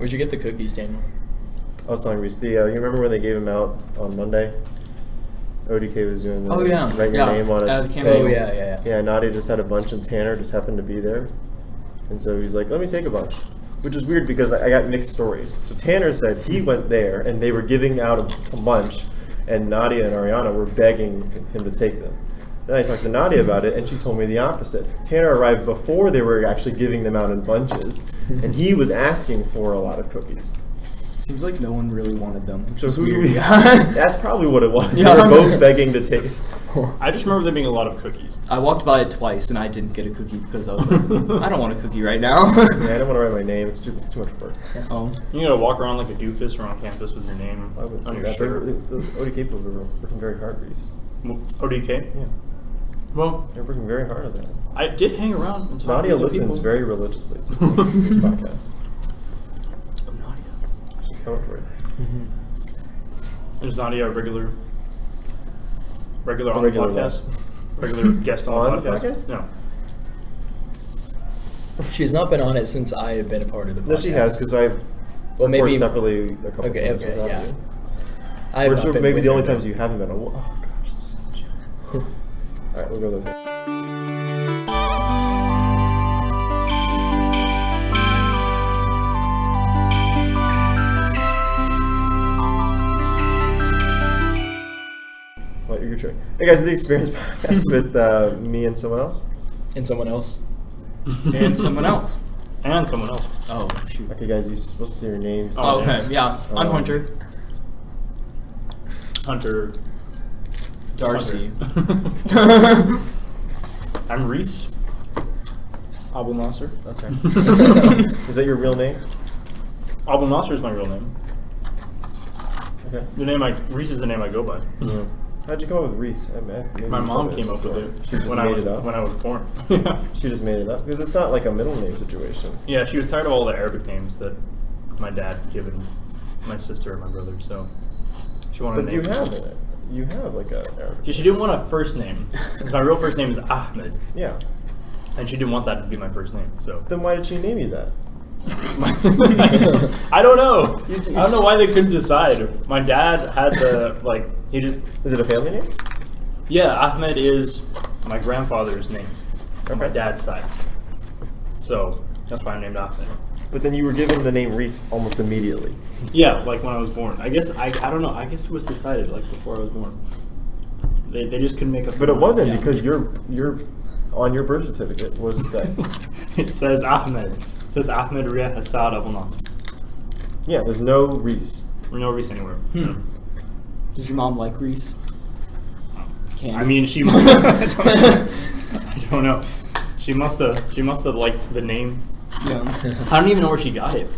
Where'd you get the cookies, Daniel? I was telling Reese, you remember when they gave them out on Monday? ODK was doing the write your name on it. Yeah, Nadia just had a bunch and Tanner just happened to be there. And so he's like, let me take a bunch. Which is weird because I got mixed stories. So Tanner said he went there and they were giving out a bunch and Nadia and Ariana were begging him to take them. Then I talked to Nadia about it and she told me the opposite. Tanner arrived before they were actually giving them out in bunches and he was asking for a lot of cookies. Seems like no one really wanted them. So that's probably what it was. They were both begging to take. I just remember there being a lot of cookies. I walked by it twice and I didn't get a cookie because I was like, I don't want a cookie right now. Yeah, I don't want to write my name. It's too much work. You gotta walk around like a doofus around campus with your name I wouldn't on say your that. shirt. The ODK people were working very hard, Reese. ODK? Yeah. Well, they're working very hard on that. I did hang around and talk Nadia to listens people. very religiously to this podcast. Oh, Nadia. She's coming for it. Is Nadia a regular on Regular the podcast? Regular guest on the podcast? No. She's not been on it since I have been a part of the podcast. No, she has, because I've recorded separately a couple times without you. I have not been maybe with the only her, times you haven't been on. Oh, gosh. All right, we'll go there. Hey guys, the Experience Podcast with me and someone else. And someone else. And someone else. And someone else. Oh, shoot. Okay guys, you're supposed to say your names. Oh, okay, yeah. I'm Hunter. Hunter. Darcy. I'm Reese. Abu Nasser. Okay. Is that your real name? Abu Nasser is my real name. Okay. Reese is the name I go by. Yeah. How'd you come up with Reese? My mom came up with it when I was born. She just made it up because it's not like a middle name situation. Yeah, she was tired of all the Arabic names that my dad had given my sister and my brother, so she wanted a name. But you have like a Arabic. She didn't want a first name because my real first name is Ahmed. Yeah. And she didn't want that to be my first name. So then why did she name you that? I don't know. I don't know why they couldn't decide. My dad had he just... Is it a family name? Yeah, Ahmed is my grandfather's name on my dad's side. So that's why I'm named Ahmed. But then you were given the name Reese almost immediately. Yeah, like when I was born. I guess, I don't know. I guess it was decided like before I was born. They just couldn't make up. But it wasn't because you're on your birth certificate. What does it say? It says Ahmed. It says Ahmed Riyah Hassad Abu Nasr. Yeah, there's no Reese. No Reese anywhere. Does your mom like Reese? Candy? I mean, she must I don't know. She must have liked the name. Yeah. I don't even know where she got it,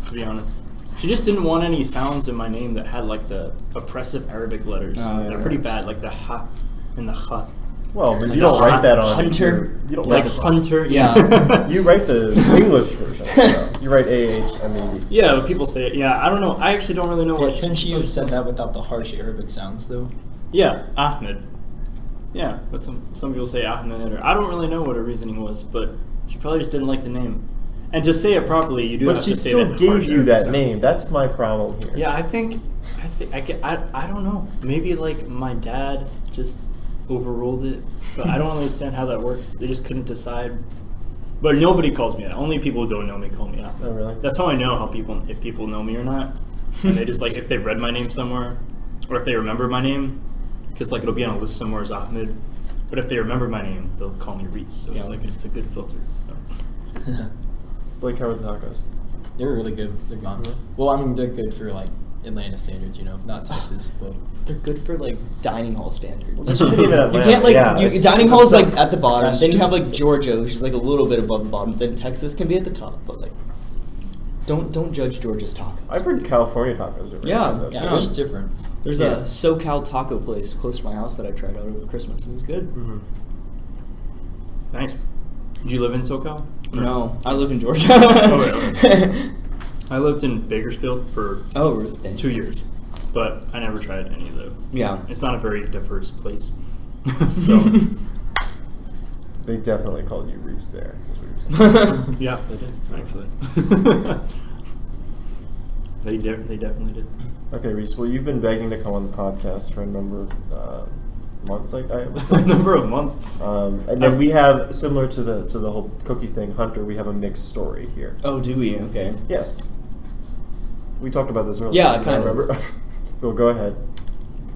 to be honest. She just didn't want any sounds in my name that had like the oppressive Arabic letters. They're pretty bad, like the ha and the kha. Well, but you don't write that on Hunter. You don't like write Hunter, yeah. You write the English version. So you write AHMED. Yeah, but people say it. Yeah, I don't know. I actually don't really know what. Couldn't she have said that without the harsh Arabic sounds, though? Yeah, Ahmed. Yeah, but some people say Ahmed, or I don't really know what her reasoning was, but she probably just didn't like the name. And to say it properly, you do have to say that. But she still gave you that name. That's my problem here. Yeah, I don't know. Maybe like my dad just overruled it, but I don't understand how that works. They just couldn't decide. But nobody calls me that. Only people who don't know me call me Ahmed. Oh, really? That's how I know if people know me or not. And they just if they've read my name somewhere, or if they remember my name, because it'll be on a list somewhere as Ahmed. But if they remember my name, they'll call me Reese. So it's a good filter. Blake, how are the tacos? They're really good. They're gone. Well, I mean, they're good for Atlanta standards, not Texas, but they're good for dining hall standards. This isn't even Atlanta. You can't dining hall is at the bottom. Then you true. have Georgia, which is a little bit above the bottom. Then Texas can be at the top, but don't judge Georgia's tacos. I've heard California tacos are very good. It's different. There's a SoCal taco place close to my house that I tried out over Christmas. It was good. Mm-hmm. Nice. Did you live in SoCal? No, I live in Georgia. Okay. I lived in Bakersfield for 2 years, but I never tried any of them. Yeah. It's not a very diverse place. So they definitely called you Reese there. That's what you're saying. Yeah, they did, actually. They definitely did. Okay, Reese. Well, you've been begging to come on the podcast for a number of months. A number of months. And then we have, similar to the whole cookie thing, Hunter. We have a mixed story here. Oh, do we? Okay. Yes. We talked about this earlier. Yeah, kind of. Remember? Well, go ahead.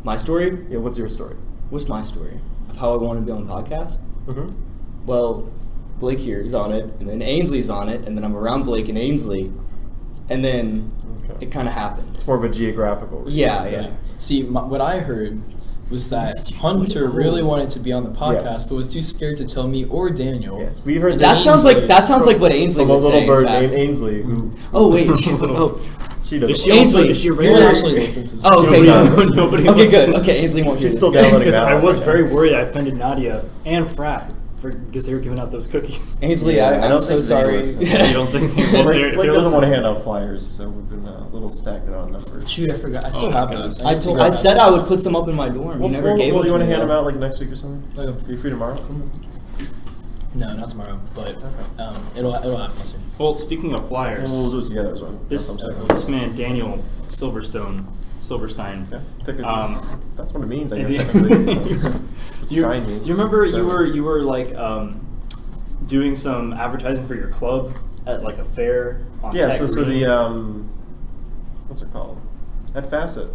My story? Yeah. What's your story? What's my story of how I wanted to be on the podcast? Mm-hmm. Well, Blake here is on it, and then Ainsley's on it, and then I'm around Blake and Ainsley, and then it kind of happened. It's more of a geographical reason. Yeah. See, what I heard was that Hunter really wanted to be on the podcast, but was too scared to tell me or Daniel. Yes, we heard that. Sounds like what Ainsley was saying. From a little bird named Ainsley. Who? Oh wait, she's the. She doesn't. Is she Ainsley? Is she really actually listens? Oh, okay. Nobody. Okay, good. Okay, Ainsley won't. She's still downloading. Because I was very worried I offended Nadia and Frat because they were giving out those cookies. Ainsley, I'm so sorry. You don't think? Blake doesn't want to hand out flyers, so we've been a little stagnant on numbers. Shoot, I forgot. I still have those. I said I would put them up in my dorm. You never gave them. Do you want to hand them out like next week or something? Okay. Are you free tomorrow? No, not tomorrow, but it'll happen soon. Well, speaking of flyers, we'll do it together as well. This man Daniel Silverstein. Yeah, that's what it means. I guess technically. Do you remember you were like doing some advertising for your club at like a fair on Yeah, Tech so Green? the what's it called? At Facet.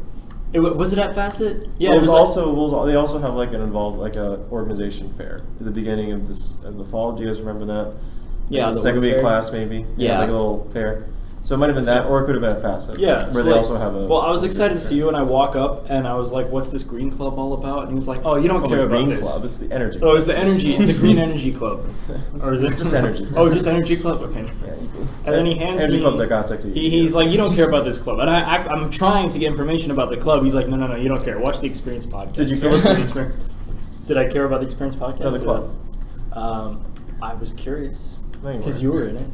Was it at Facet? Yeah, Well, it was also they also have like an involved like a organization fair at the beginning of the fall. Do you guys remember that? Yeah, the second week class maybe. Yeah, like a little fair. So it might have been that, or it could have been at Facet. Yeah, where so they also have a. Well, I was excited to see you, and I walk up, and I was like, "What's this green club all about?" And he was like, "Oh, you don't care about green this." Club. It's the energy. Oh, it's the energy. It's the Green Energy Club. Or is it just energy? Oh, just Energy Club. Okay. Yeah, and then he hands energy me. Club that got to you. He's like, "You don't care about this club," and I'm trying to get information about the club. He's like, "No, you don't care. Watch the Experience podcast." Did you care about the Experience? Did I care about the Experience podcast? No, the club. I was curious. Because you were in it.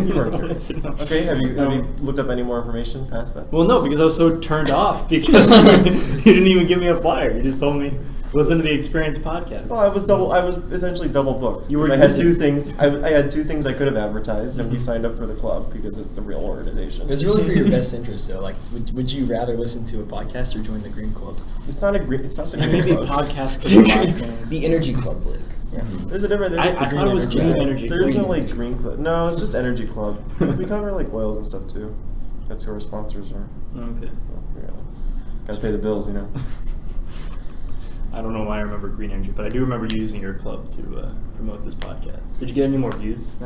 You weren't curious. Okay, have you looked up any more information past that? Well, no, because I was so turned off because you didn't even give me a flyer. You just told me listen to the Experience podcast. Well, I was essentially double booked. I had two things. I had two things I could have advertised, and we signed up for the club because it's a real organization. It's really for your best interest, though. Like, would you rather listen to a podcast or join the Green Club? It's not the Green Club. Maybe a podcast. The Energy Club, Blake. Yeah. There's a different. I thought it was Green Energy. There's no like Green Club. No, it's just Energy Club. We cover like oils and stuff too. That's who our sponsors are. Okay. Yeah. Gotta pay the bills, you know. I don't know why I remember Green Energy, but I do remember using your club to promote this podcast. Did you get any more views?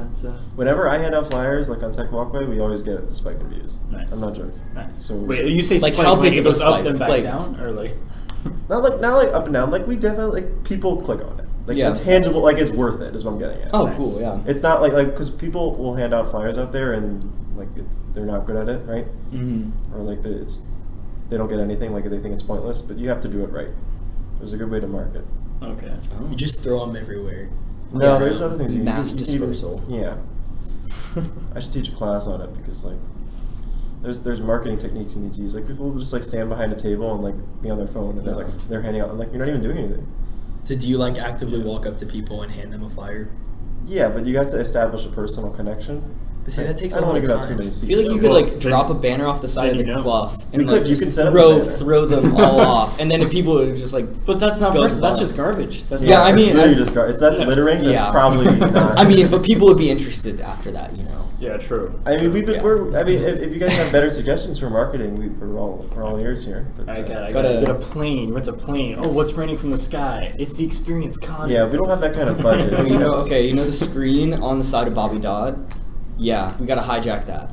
Whenever I hand out flyers, like on Tech Walkway, we always get a spike in views. Nice. I'm not joking. Nice. So wait, you say like spike how when big it of a goes up spike? then back Like, down, or like? not like up and down. Like we definitely like people click on it. Like it's tangible. Like it's worth it. Is what I'm getting at. Oh, Nice. Cool. Yeah. It's not like because people will hand out flyers out there and like they're not good at it, right? Mm-hmm. Or like they don't get anything. Like they think it's pointless, but you have to do it right. There's a good way to market. Okay. You just throw them everywhere. No, there's other things. Mass dispersal. Yeah. I should teach a class on it because like there's marketing techniques you need to use. Like people will just like stand behind a table and like be on their phone and they're handing out. And, like you're not even doing anything. So do you like actively walk up to people and hand them a flyer? Yeah, but you got to establish a personal connection. But see, that takes a lot lot of of time. I feel like you could like drop a banner off the side of the cloth and like just throw them all off, and then if people would just like. But that's not personal. That's just garbage. That's I mean, it's that littering. That's probably not. I mean, but people would be interested after that, you know. Yeah, true. I mean, if you guys have better suggestions for marketing, we're all ears here. But, I gotta get a plane. What's a plane? Oh, what's raining from the sky? It's the Experience Con. Yeah, we don't have that kind of budget. You know the screen on the side of Bobby Dodd? Yeah, we gotta hijack that.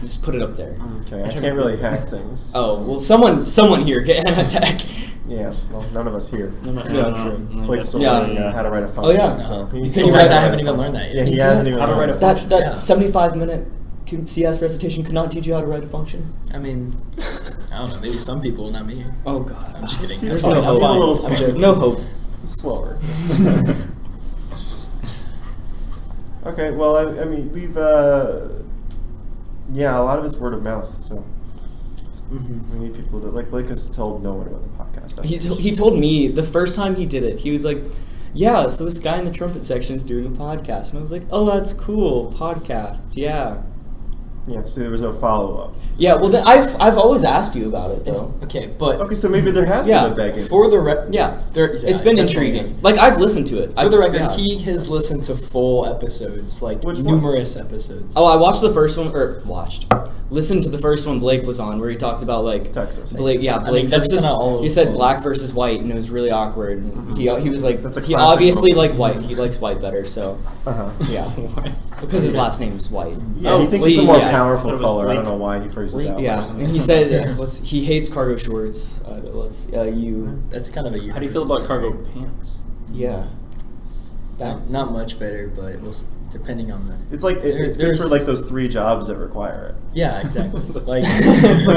Just put it up there. Okay, I can't really hack things. Oh, well, someone here get an attack. Yeah, well, none of us here. True. Blake's still learning how to write a function. Oh, yeah. So I haven't even learned that yet. Yeah, he hasn't even learned how to write a function. That 75-minute CS recitation could not teach you how to write a function. I mean, I don't know. Maybe some people, not me. Oh, God. I'm just kidding. There's no hope. He's a little slow. No hope. Slower. Okay, well, I mean, we've, a lot of it's word of mouth, so we need people to, like, Blake has told no one about the podcast. He told me the first time he did it, he was like, yeah, so this guy in the trumpet section is doing a podcast. And I was like, oh, that's cool, podcast, yeah. Yeah, so there was no follow-up. Yeah, well, then I've always asked you about it, though. Okay, so maybe there has been a begging. For the it's been intriguing. Like, I've listened to it. For the record, he has listened to full episodes, like numerous episodes. Oh, I watched the first one, listened to the first one Blake was on, where he talked about, like, Texas. Blake, that's just, he said black versus white, and it was really awkward. And he was like, he obviously liked white. He likes white better, so, yeah. Because his last name's White. Yeah, he thinks it's a more powerful color. I don't know why he phrased it that way. Yeah, and he said he hates cargo shorts. That's kind of a. How do you feel about cargo pants? Yeah. Not much better, but depending on the. It's like it's good for like those 3 jobs that require it. Yeah, exactly. Like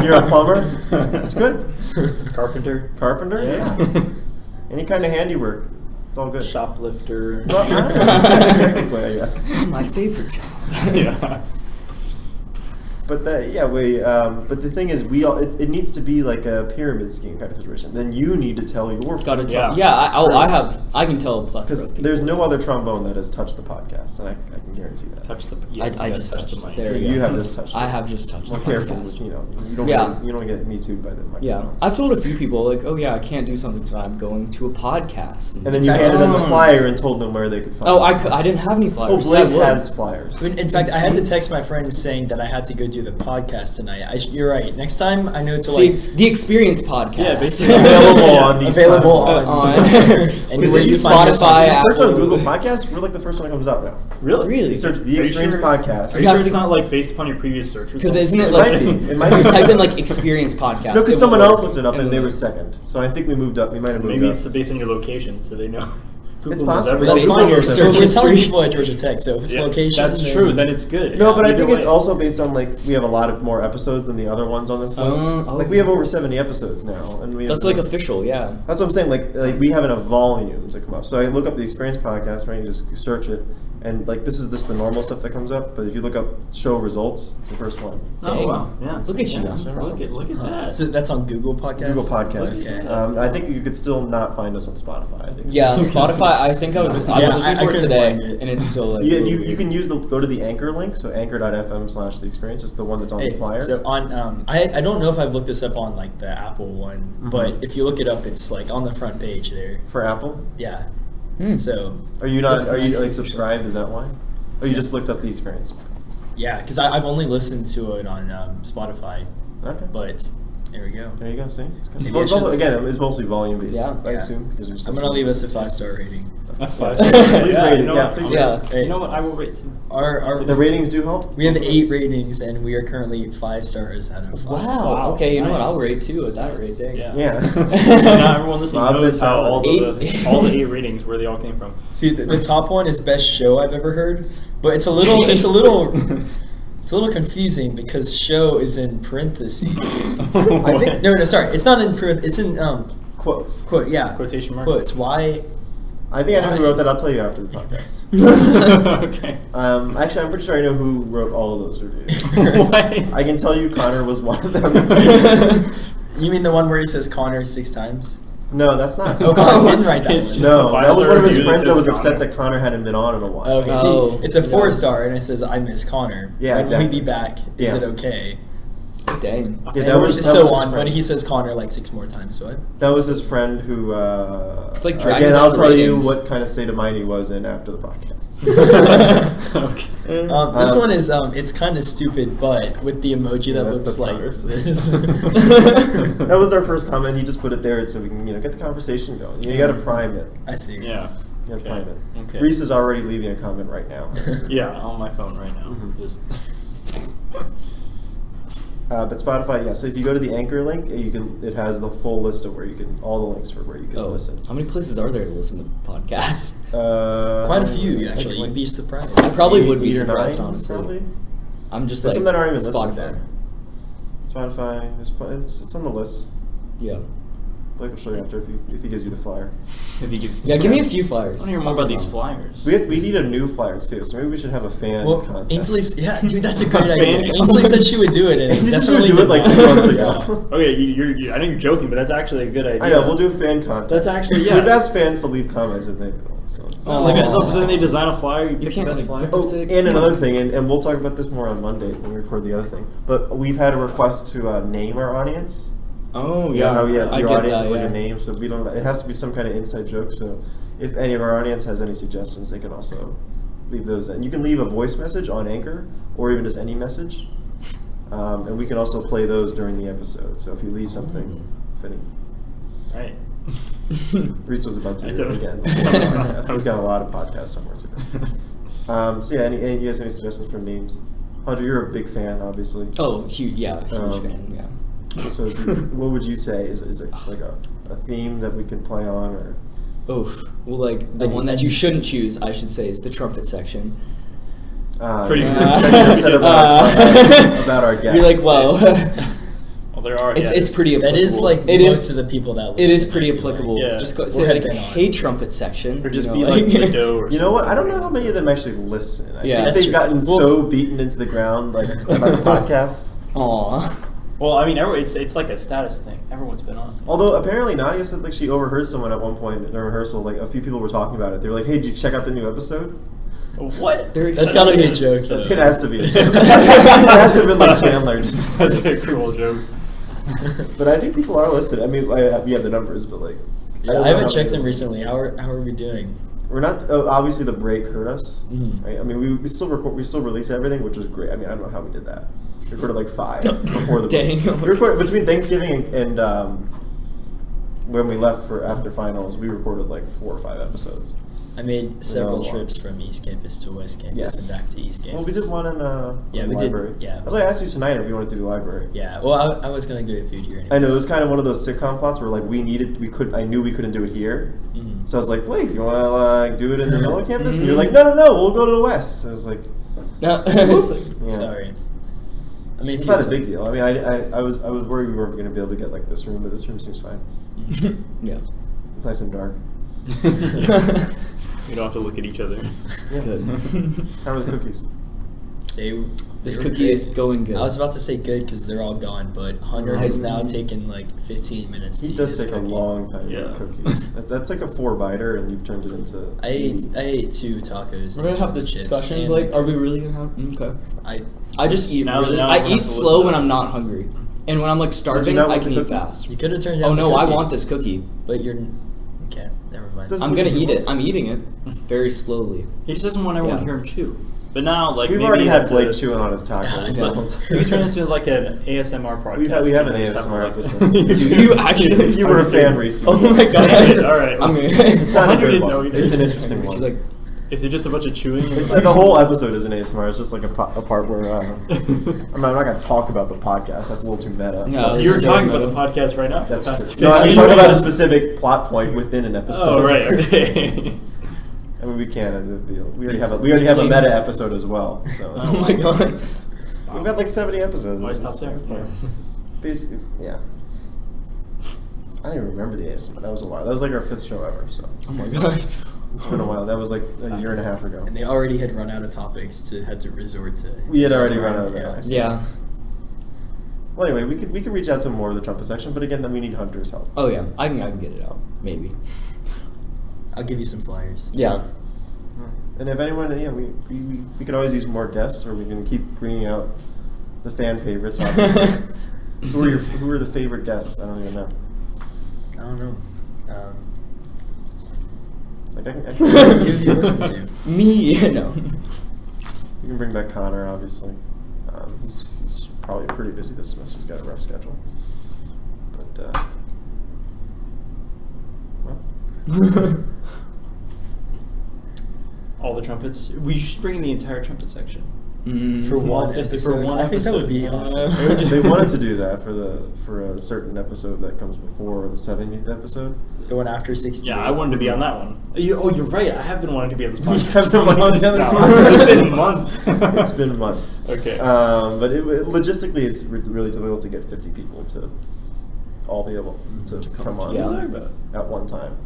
you're a plumber. That's good. Carpenter. Yeah. Any kind of handiwork. It's all good. Shoplifter. Technically, I guess. My favorite job. Yeah. But but the thing is, it needs to be like a pyramid scheme kind of situation. Then you need to tell your friends. Gotta tell. I can tell a plethora of people. There's no other trombone that has touched the podcast, and I can guarantee that. I just touched the mic. There you have just touched it. I have just touched the podcast. Careful, you don't get me too by the microphone. Yeah, I've told a few people like, oh yeah, I can't do something tonight. I'm going to a podcast. And then you handed them the flyer and told them where they could find it. Oh, I didn't have any flyers. Oh, Blake has flyers. In fact, I had to text my friend saying that I had to go do the podcast tonight. You're right. Next time I know to the Experience podcast. Yeah, basically available on and Spotify. Search on Google Podcasts. We're like the first one that comes up now. Really? You search the Experience podcast. Are you sure it's not like based upon your previous search results? Because isn't it like it might be. You type in like Experience podcast? No, because someone else looked it up and they were second. So I think we moved up. We might have moved up. Maybe it's based on your location, so they know. It's possible. That's fine. We're telling people at Georgia Tech, so if it's location, that's true. Then it's good. No, but I think it's also based on like we have a lot of more episodes than the other ones on this list. Like we have over 70 episodes now, and that's like official, yeah. That's what I'm saying. Like we have enough volume to come up. So I look up the Experience podcast, right? You just search it, and like this is the normal stuff that comes up. But if you look up show results, it's the first one. Oh wow! Yeah. Look at you. Look at that. So that's on Google Podcasts. Google Podcasts. Okay. I think you could still not find us on Spotify. I think. Yeah, Spotify. I think I was looking for it today, and it's still like. You can go to the Anchor link, so anchor.fm/the experience. It's the one that's on the flyer. So on I don't know if I've looked this up on like the Apple one, but if you look it up, it's like on the front page there. For Apple? Yeah. So are you like subscribed? Is that why? Or you just looked up the experience? Yeah, because I've only listened to it on Spotify. Okay. But there we go. There you go. See, it's also, again, it's mostly volume based. Yeah. I assume because I'm gonna leave us a 5-star rating. A 5-star. Please rate it. Please rate it. You know what? I will rate too. The ratings do help. We have 8 ratings, and we are currently 5 stars out of 5. Wow. Okay, you know what? I'll rate 2 at that rate. Dang. Yeah. Not everyone listening knows how all the 8 ratings where they all came from. See, the top one is best show I've ever heard, but it's a little confusing because show is in parentheses. I think no, sorry, it's not in it's in quotes. Quotation marks. Quotes. Why? I think I know who wrote that. I'll tell you after the podcast. Okay. Actually, I'm pretty sure I know who wrote all of those reviews. I can tell you Connor was one of them. You mean the one where he says Connor 6 times? No, that's not. Oh, Connor didn't write that. No, that was one of his friends that was upset that Connor hadn't been on in a while. Okay, see, it's a 4-star, and it says, I miss Connor. Yeah, when exactly. will he be back? Is it okay? Dang. Yeah, that was so on, but he says Connor like 6 more times. What? That was his friend who. It's like dragging again, down I'll the tell you ratings. what kind of state of mind he was in after the podcast. Okay. This one is it's kind of stupid, but with the emoji that looks like this. That was our first comment. He just put it there so we can get the conversation going. You got to prime it. I see. Yeah. You got to prime it. Okay. Reese is already leaving a comment right now. Yeah, on my phone right now. Just. But Spotify, yeah. So if you go to the Anchor link, it has the full list of all the links for where you can listen. How many places are there to listen to podcasts? Quite a few, actually. You'd be surprised. I probably would be 8 or surprised, 9, honestly. Probably. I'm just There's like some that aren't even listed Spotify. there. Spotify, it's on the list. Yeah. Blake will show you after if he gives you the flyer. If he gives. Yeah, give me a few flyers. I want to hear more about these flyers. We need a new flyer too, so maybe we should have a fan contest. Ainsley, yeah, dude, that's a great idea. Ainsley said she would do it, and Ainsley definitely should do it like 2 months ago. Okay, I know you're joking, but that's actually a good idea. I know, we'll do a fan contest. That's actually, We've asked fans to leave comments if they will. So. But then they design a flyer. You can't best flyer. And another thing, and we'll talk about this more on Monday when we record the other thing. But we've had a request to name our audience. Oh yeah, your audience is like a name, so we don't. It has to be some kind of inside joke. So if any of our audience has any suggestions, they can also leave those in. You can leave a voice message on Anchor, or even just any message, and we can also play those during the episode. So if you leave something, Finny. Right. Reese was about to do it again. He's got a lot of podcast homework to do. So yeah, any you guys have any suggestions for names? Hunter, you're a big fan, obviously. Oh, huge fan, yeah. So what would you say? Is it like a theme that we can play on, or? Oh, well, like the one that you shouldn't choose, I should say, is the trumpet section. Pretty good. About our guests. You're like, well, there are. It's pretty applicable. That is like most of the people that listen. It is pretty applicable. Like, yeah. Just say like, hey, trumpet section. Or just be like the dough or something. You know what? I don't know how many of them actually listen. I think they've true. gotten so beaten into the ground like about the podcast. Aw. Well, I mean, it's like a status thing. Everyone's been on. Although apparently Nadia said like she overheard someone at one point in a rehearsal. Like a few people were talking about it. They were like, "Hey, did you check out the new episode?" What? That's gotta be a joke, though. It has to be a joke. It has to have been like Chandler. Just that's a cruel joke. But I think people are listening. I mean, we have the numbers, but like, I haven't checked them recently. How are we doing? We're not. Obviously, the break hurt us. Mm-hmm. Right? I mean, we still record. We still release everything, which was great. I mean, I don't know how we did that. We recorded like 5 before the break. We recorded between Thanksgiving and when we left for after finals. We recorded like 4 or 5 episodes. I made several trips from East Campus to West Campus and back to East Campus. Well, we did one in we library. did. Yeah. That's why I asked you tonight if you wanted to do library. Yeah. Well, I was gonna go to food here. Anyways. I know it was kind of one of those sitcom plots where like I knew we couldn't do it here, so I was like, Blake, you want to like do it in the middle of campus? And you're like, no, we'll go to the west. So I was like, no, sorry. I mean, it's not a big deal. I mean, I was worried we weren't going to be able to get like this room, but this room seems fine. Yeah. It's nice and dark. You don't have to look at each other. Yeah. Good. How are the cookies? This cookie is going good. I was about to say good because they're all gone, but Hunter has now taken like 15 minutes to eat does his take cookie. a long time to eat cookies. That's like a 4-biter, and you've turned it into. I ate 2 tacos. We're gonna have this discussion. Like, are we really gonna have? Okay. I just eat. I eat slow when I'm not hungry, and when I'm like starving, I can eat fast. You could have turned down. Oh no, I want this cookie, but you're. Okay, never mind. I'm gonna eat it. I'm eating it very slowly. He just doesn't want everyone to hear him chew. But now, like, we've already had Blake chewing on his tacos. We turn this into like an ASMR podcast. We have an ASMR episode. You actually, you were a fan, Reese. Oh my god! All right. I'm gonna. It's not a good one. It's an interesting one. Like, is it just a bunch of chewing? It's like the whole episode is an ASMR. It's just like a part where I'm not gonna talk about the podcast. That's a little too meta. No, you're talking about the podcast right now. That's true. No, I'm talking about a specific plot point within an episode. Oh right, okay. I mean, we can. We already have a meta episode as well. So oh my god, we've got like 70 episodes. Why stop there? Basically, yeah. I don't even remember the ASMR. That was a while. That was like our 5th show ever. So. Oh my gosh. It's been a while. That was like a year and a half ago. And they already had run out of topics had to resort to. We had already run out of that. Yeah. Well, anyway, we could reach out to more of the trumpet section, but again, then we need Hunter's help. Oh yeah, I can get it out. Maybe. I'll give you some flyers. Yeah. And if anyone, we could always use more guests, or we can keep bringing out the fan favorites. Obviously. Who are the favorite guests? I don't even know. I don't know. Like I can who do you listen to? Me, no. We can bring back Connor, obviously. He's probably pretty busy this semester. He's got a rough schedule. But well. All the trumpets. We should bring in the entire trumpet section. For one episode. I think that would be awesome. They wanted to do that for a certain episode that comes before the 70th episode. The one after 60. Yeah, I wanted to be on that one. You're right. I have been wanting to be on this podcast. It's been months. It's been months. It's been months. Okay. But logistically, it's really difficult to get 50 people to all be able to come on at one time.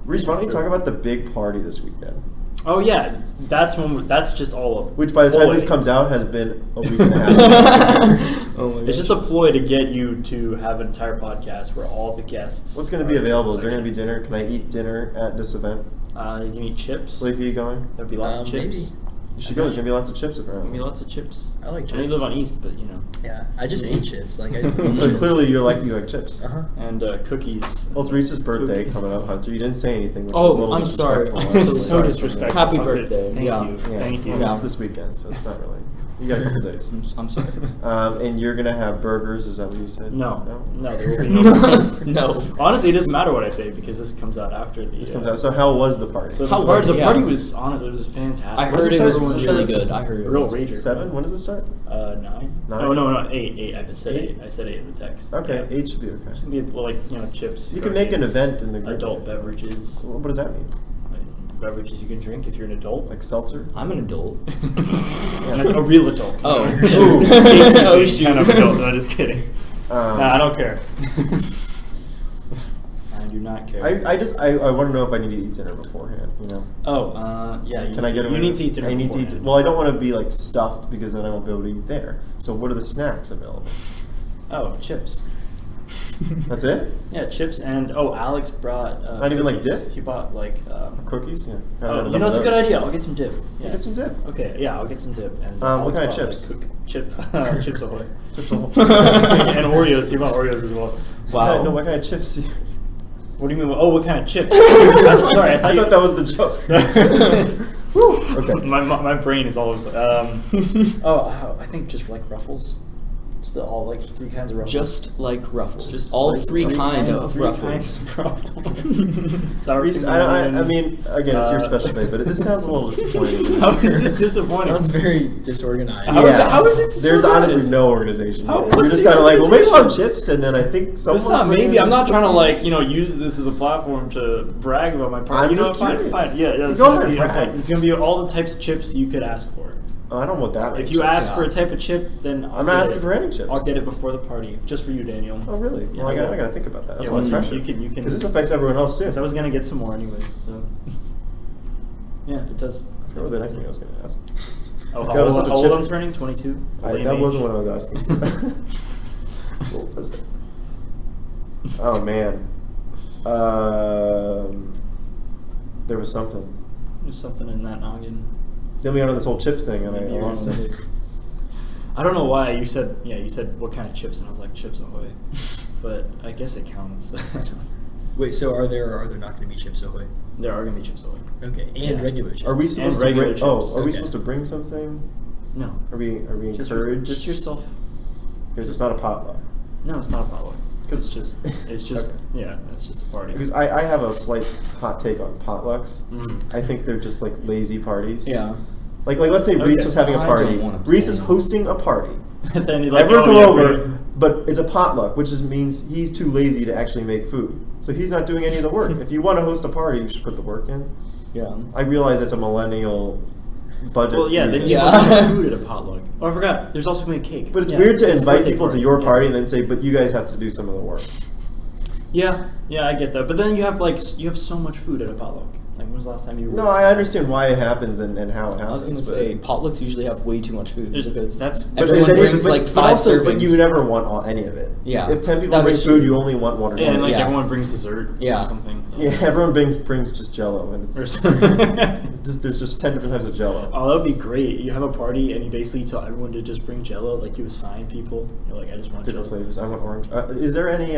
Reese, why don't you talk about the big party this weekend? Oh yeah, that's just all of it. Which by the time this comes out has been a week and a half. It's just a ploy to get you to have an entire podcast where all the guests. What's going to be available? Is there going to be dinner? Can I eat dinner at this event? You can eat chips. Where are you going? There'll be lots of chips. Maybe. You should go. There's gonna be lots of chips around. There'll be lots of chips. I like chips. I only live on East, but you know. Yeah, I just ate chips. Like I So chips. clearly you like chips. Uh-huh. And cookies. Well, it's Reese's birthday coming up, Hunter. You didn't say anything. Which is a Oh, little I'm sorry. disrespectful. So disrespectful. Happy Okay, birthday. Thank Yeah. you. Yeah. Thank you. Well, it's this weekend, so it's not really. You got a couple days. I'm sorry. And you're gonna have burgers. Is that what you said? No, No. there will be no. No. Honestly, it doesn't matter what I say because this comes out after the. This comes out. So how was the party? So How the was party, it? the Yeah. party was on it. It was fantastic. I heard it was Everyone's really excited. good. I heard it Real was rager. 7? When does it start? 9. 9? Oh no, 8. I said 8. I said 8 in the text. Okay, Yeah. 8 should be okay. It's gonna be like chips. You can make an gardens, event in the group. adult beverages. What does that mean? Beverages you can drink if you're an adult. Like seltzer? I'm an adult. A real adult. Oh. Ooh. Oh, shoot. Kind of adult. No, just kidding. Nah, I don't care. I do not care. I want to know if I need to eat dinner beforehand. You know? Oh, yeah. Can I get? You need to eat dinner. I need to eat. beforehand. Well, I don't want to be like stuffed because then I won't be able to eat there. So what are the snacks available? Oh, chips. That's it? Yeah, chips and Alex brought. Not even like cookies. dip? He bought like. Cookies? Yeah. Oh, you know, it's a good idea. I'll get some dip. Yeah. Get some dip. Okay, yeah, I'll get some dip. And What Alex kind of brought, chips? Like, Chips Ahoy. Chips Ahoy. And Oreos. He bought Oreos as well. Wow. No, what kind of chips? What do you mean? Oh, what kind of chips? Sorry, I thought that was the joke. Okay. My brain is all over. I think just like Ruffles. Just all like 3 kinds of Ruffles. Just like Ruffles. Just all like 3 kinds of three Ruffles. kinds of Ruffles. Sour Reese, cream and I mean, again, it's your special day, but this sounds a little disappointing. How is this disappointing? Sounds very disorganized. How is it There's disorganized? honestly no organization. How- You're what's just the kind of like, well, maybe we'll have organization? chips, and then I think someone's It's not bringing maybe. I'm not trying to cookies. use this as a platform to brag about my party. I'm You know, just fine. curious. Yeah. It's Go gonna ahead, be brag. it's gonna be all the types of chips you could ask for. Oh, I don't want that. If you ask Yeah. for a type of chip, then I'm not asking for any chips. I'll get it before the party, just for you, Daniel. Oh, really? Yeah, Well, I well- gotta think about that. That's Yeah, a lot of well, pressure. you can- Because this affects everyone else too. Because I was gonna get some more anyways. So. Yeah, it does. I forgot what the next thing I was gonna ask. Oh, Okay, how what's old, up how with old chip? I'm turning? 22. That Lame wasn't age. what I was asking. What was it? Oh man. There was something. There's something in that noggin. Then we got on this whole chips thing, and I Maybe lost you're- it. I don't know why you said what kind of chips, and I was like Chips Ahoy, but I guess it counts. Wait, so are there not going to be Chips Ahoy? There are gonna be Chips Ahoy. Okay, and Yeah. regular chips. Are we supposed to regular bring? chips. Oh, are we Okay. supposed to bring something? No, Are we just encouraged? just yourself. Because it's not a potluck. No, it's not a potluck. It's just Okay. it's just a party. Because I have a slight hot take on potlucks. Mhm. I think they're just like lazy parties. Yeah. Like let's say Reese Okay. was having a I party. don't wanna Reese is plan. hosting a party. And then you're like, Everyone oh, come yeah, over, great. but it's a potluck, which just means he's too lazy to actually make food. So he's not doing any of the work. If you want to host a party, you should put the work in. Yeah. I realize it's a millennial budget. Well, yeah, then reason. you Yeah. have food at a potluck. Oh, I forgot. There's also gonna be a cake. But it's Yeah, weird to it's a invite birthday people to party. your Yeah. party and then say, but you guys have to do some of the work. Yeah, I get that. But then you have so much food at a potluck. Like, when was the last time you were? No, I understand why it happens and how it happens. I was gonna but- say potlucks usually have way too much food because that's- But everyone is any- brings like but 5 also, servings. But you never want any of it. Yeah. If 10 people That bring is food, true. you only want 1 or 2. Yeah, and like Yeah. everyone brings dessert. Yeah. Or something. Yeah, everyone brings just Jello, and it's Or there's just 10 different types of Jello. Oh, that would be great. You have a party and you basically tell everyone to just bring Jello. Like you assign people. You're like, I just want Different Jello. flavors. I want orange. Is there any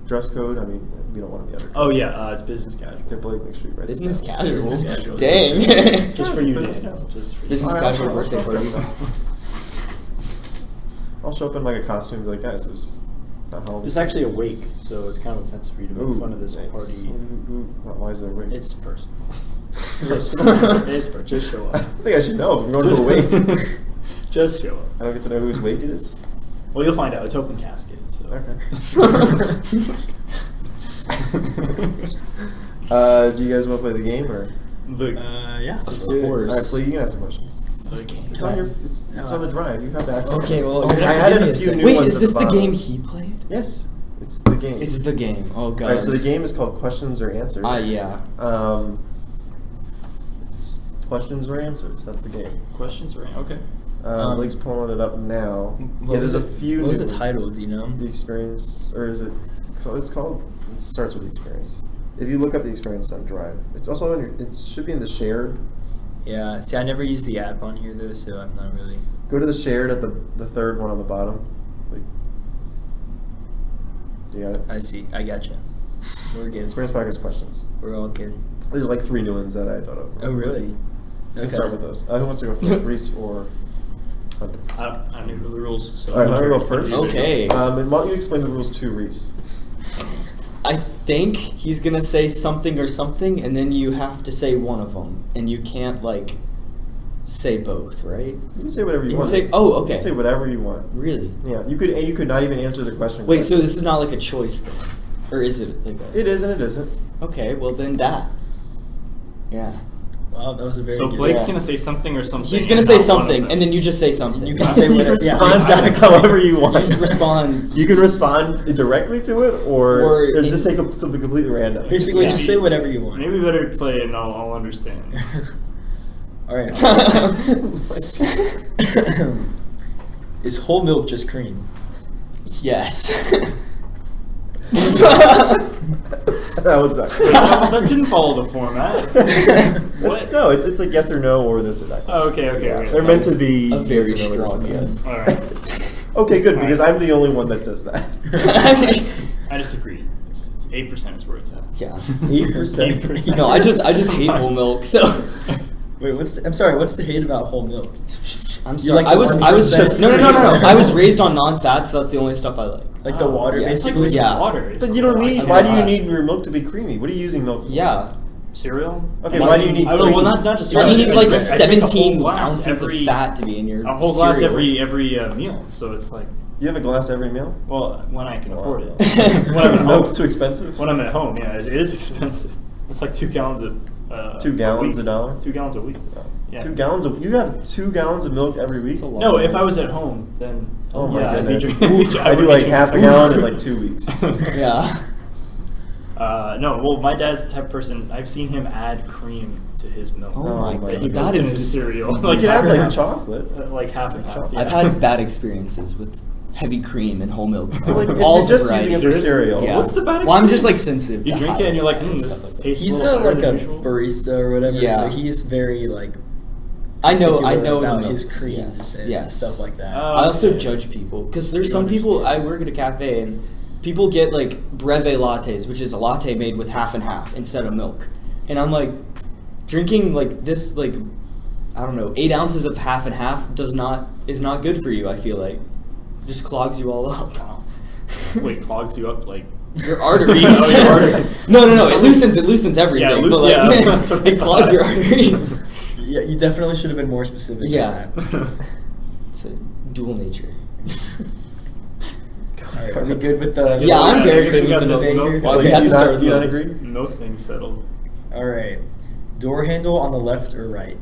dress code? I mean, we don't want to be under. Oh yeah, it's business casual. Okay, Blake, make sure you write this Business down. casual. Business casual. Dang. Just for you, Business Daniel. casual. Just for you. Business Alright, casual I'll birthday show party. up. I'll show up in like a costume and be like, guys, it's not Halloween. It's actually a wake, so it's kind of offensive for you to make Ooh, fun of this thanks. party. Why is there a wig? It's personal. It's personal. Just show I up. think I should know if I'm going to a wake. Just show up. I don't get to know whose wake it is. Well, you'll find out. It's open casket. So. Okay. Do you guys want to play the game or? Yeah. Of All right, course. Play. You can ask some questions. The game. It's on your. It's on the drive. You have access. Okay, well, I you're gonna have to added give me a a few second. new Wait, ones is at this the bottom. game he played? Yes, it's the game. It's the game. Oh god. All right, so the game is called Questions or Answers. Yeah. It's questions or answers. That's the game. Questions are okay. Blake's pulling it up now. What was there's a it- few. What was new the ones. title? Do you know? The experience, or is it? It's called. It starts with the experience. If you look up the Experience on Drive, it's also it should be in the shared. Yeah. See, I never use the app on here though, so I'm not really. Go to the shared at the third one on the bottom. Like, you got it. I see. I gotcha. We're good. Experience Packers questions. We're all good. There's like 3 new ones that I thought of. Oh really? Let's start with those. Who wants to go first? Reese or Hunter? I knew the rules. So all right, Hunter, go first. Okay. And why don't you explain the rules to Reese? I think he's gonna say something or something, and then you have to say one of them, and you can't like say both, right? You can say whatever you want. Say, oh, okay. You can say whatever you want. Really? Yeah. You could not even answer the question. Wait, so this is not like a choice thing, or is it like a? It is and it isn't. Okay, well then that. Yeah. Wow, that was a very. So good Blake's gonna say something or something. He's gonna say something, and then you just say something. You can say whatever. Yeah, exactly. However you want. You just respond. You can respond directly to it, or just say something completely random. Basically, just say whatever you want. Maybe we better play it and I'll understand. All right. Is whole milk just cream? Yes. That was that didn't follow the format. No, it's like yes or no or this or that. Oh, okay. Yeah, they're meant to be a very yes or no strong yes. All right. Okay, good, because I'm the only one that says that. I disagree. It's 8% is where it's at. Yeah. 8%. No, I just hate whole milk. So. Wait, I'm sorry. What's the hate about whole milk? I'm sorry. I was just no. I was raised on non-fat, so that's the only stuff I like. Like the water, yeah. basically. It's like water. But you don't need. Why do you need your milk to be creamy? What are you using milk for? Yeah. Cereal? Okay, why do you need? I don't know. Well, not just. You need like I 17 ounces of fat to be in your. A whole glass cereal. every meal. So it's like. You have a glass every meal? Well, when I can afford it. When I'm at home. Milk's too expensive. When I'm at home, yeah, it is expensive. It's like 2 gallons of. 2 gallons a dollar? 2 gallons a week. Oh. Yeah. 2 gallons of. You have 2 gallons of milk every week? No, if I was at home, then. Oh my yeah, goodness. I do like half a gallon in like 2 weeks. Yeah. No, well, my dad's the type of person. I've seen him add cream to his milk. Oh my god, God. that is just cereal. Like you can have like chocolate. Like half and half. Yeah. I've had bad experiences with heavy cream and whole milk. Like, all you're just varieties. using it for cereal. Yeah. What's the bad experience? Well, I'm just like sensitive. You to drink high it and you're like, fat this stuff tastes He's a little like better a than usual. barista or whatever, Yeah. so he's very like. I know about the his milks, creams and yes. stuff like that. I also judge people because there's some people. I work at a cafe and people get like breve lattes, which is a latte made with half and half instead of milk, and I'm like, drinking like this like, I don't know, 8 ounces of half and half is not good for you. I feel like, it just clogs you all up. Wow. Wait, clogs you up like. Your arteries. Oh, No. It loosens everything. Yeah, but like, it clogs your arteries. Yeah, you definitely should have been more specific. Yeah. Than that. It's a dual nature. All right, are we good with the? Yeah, I'm very good with the debate milk here. thing. Okay, You not agree? Milk thing settled. all right. Door handle on the left or right?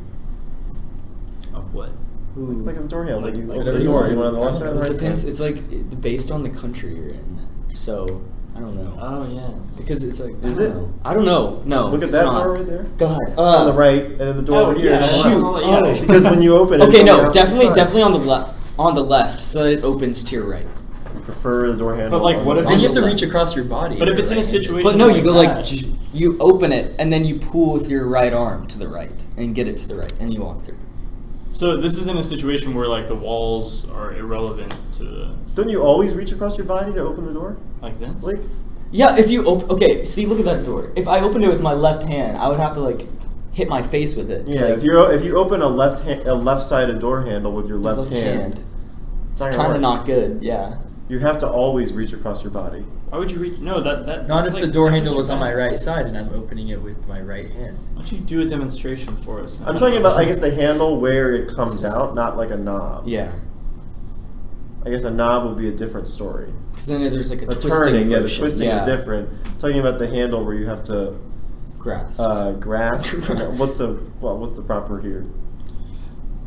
Of what? Like a door handle. Like Whatever this. you want. You want on the left side or the It right depends. side? It's like based on the country you're in. So I don't know. Oh yeah. Because it's like Is I it? don't know. I don't know. No. Look at it's that not. door right there. Go ahead. It's on the right, and then the door over here. yeah, is on the shoot. left. Yeah. Because when you open it, Okay, it's on no, the opposite definitely side. on the left, so that it opens to your right. You prefer the door handle. But, like, on what the if Then you have to left. reach across your body. But if it's in a right? situation. But no, you go like that, you open it and then you pull with your right arm to the right and get it to the right and you walk through. So this is in a situation where like the walls are irrelevant to Don't you always reach across your body to open the door? like this. Like, Yeah, if you okay, see, look at that door. If I opened it with my left hand, I would have to like hit my face with it. yeah, like, if you open a left-sided door handle with your with left hand, It's not gonna kind of work. not good. Yeah. you have to always reach across your body. Why would you reach? No, that. Not if like, the door that handle puts was you on my back. right side and I'm opening it with my right hand. Why don't you do a demonstration for us? I'm talking about, I guess, the handle where it comes out, not like a knob. Yeah. I guess a knob would be a different story. Because then there's like a The twisting turning, the motion. twisting yeah. is different. Talking about the handle where you have to Grasp. grasp. what's the proper here?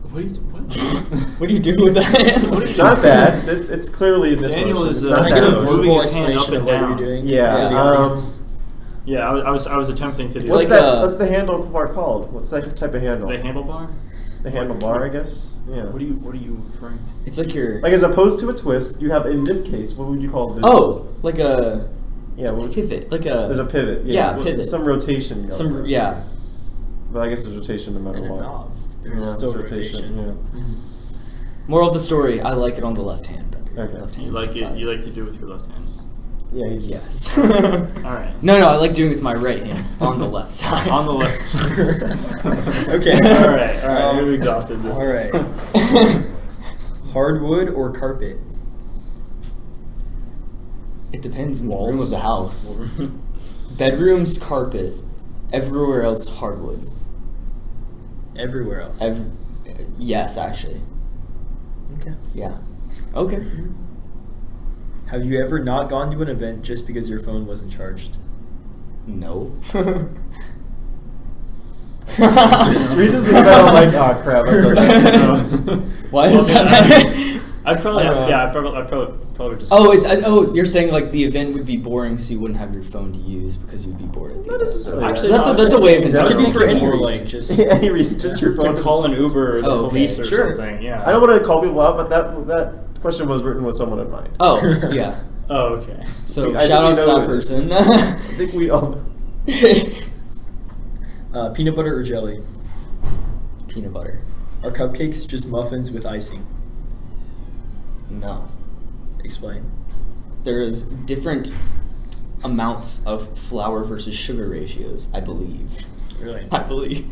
What are you? What? What are you doing with that hand? It's not bad. It's clearly in this Daniel motion. is, It's uh, not Can I get a bad. moving verbal his hand up explanation of and what down. you're doing? Yeah, for the audience? Yeah, I was attempting to do It's What's like that? a- What's the handle bar called? What's that type of handle? the handlebar. The handlebar, I guess. Yeah. What are you referring to? It's like your. Like as opposed to a twist, you have in this case, what would you call this? Oh, like a. pivot, like a. There's a pivot. Yeah, pivot. Some rotation. Yeah. But I guess there's rotation no matter what. There's still rotation. Yeah. Mm-hmm. Moral of the story: I like it on the left hand better. Okay. Left hand You like side. it. You like to do it with your left hand. Yeah. Yes. All right. No, I like doing it with my right hand on the left side. On the left side. Okay. All right. We've exhausted this. All right. Hardwood or carpet? It depends on the room of the house. Bedrooms, carpet. Everywhere else, hardwood. Everywhere else. Yes, actually. Okay. Yeah. Okay. Have you ever not gone to an event just because your phone wasn't charged? No. Reese is about like, oh crap, I've done that. Why is that matter? I'd probably just. You're saying like the event would be boring, so you wouldn't have your phone to use because you'd be bored at the Not event. necessarily. Actually, That's a way of It could be for any reason. reason. Just any reason, just your phone. to call an Uber or the police or sure. something. Yeah. I don't want to call people out, but that question was written with someone in mind. Oh, yeah. Oh, okay. So I shout out think to we know that who it is. person. I think we all know. peanut butter or jelly? Peanut butter. Are cupcakes just muffins with icing? No. Explain. There is different amounts of flour versus sugar ratios, I believe. Really? I believe.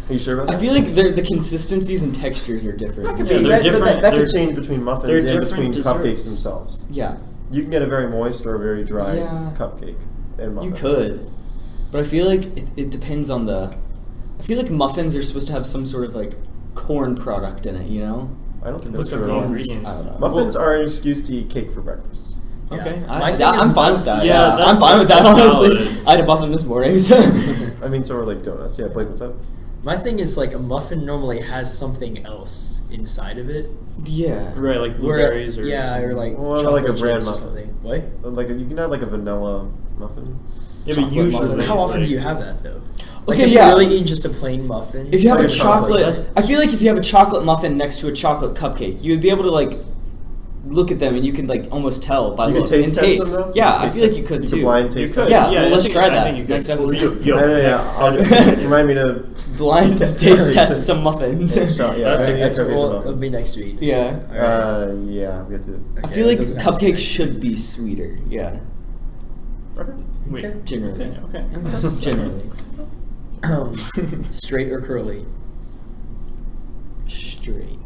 Are you sure about that? I feel like the consistencies and textures are different. they're different. That They're- could change between muffins they're and different between desserts. cupcakes themselves. Yeah, You can get a very moist or a very dry Yeah. cupcake and muffin. you could. But I feel like it depends on the... I feel like muffins are supposed to have some sort of like corn product in it, you know? I don't think Look that's up true. the at all. ingredients. I don't know. Muffins are an excuse to eat cake for breakfast. Yeah. Okay, My thing I'm is fine with that. Yeah, Yeah, I'm that's- fine with that, that's honestly. valid. I had a muffin this morning, so... I mean, so are like donuts. Yeah, Blake, what's up? My thing is like a muffin normally has something else inside of it. Yeah. Right, like Where- blueberries or or like Well, chocolate like a bran chips or muffin. something. What? Like you can have like a vanilla muffin. Yeah, but chocolate usually, muffin. How often like, do you have that though? Like, Okay, if yeah. you really eat just a plain muffin. If you have Like a a chocolate, chocolate, I feel like if you have a chocolate muffin next to a chocolate cupcake, you would be able to like look at them and you can like almost tell by You can look taste and test taste. them, though? Yeah, You I can feel taste like you could You too. could blind You taste could. test. Yeah, well, I let's think- try I that think you could. next episode. Yo, I know, yeah. next I'll episode. remind me to. Blind Yeah. taste test some muffins. Yeah, shot, yeah, That's right, a- yeah, That's cookies and well, muffins. it'll be next week. Yeah. Alright. Yeah, we have to. I Okay, feel that like doesn't have to be cupcakes next should be sweeter. Yeah, Okay. Wait. Okay. generally. Okay. Generally. Straight or curly? Straight.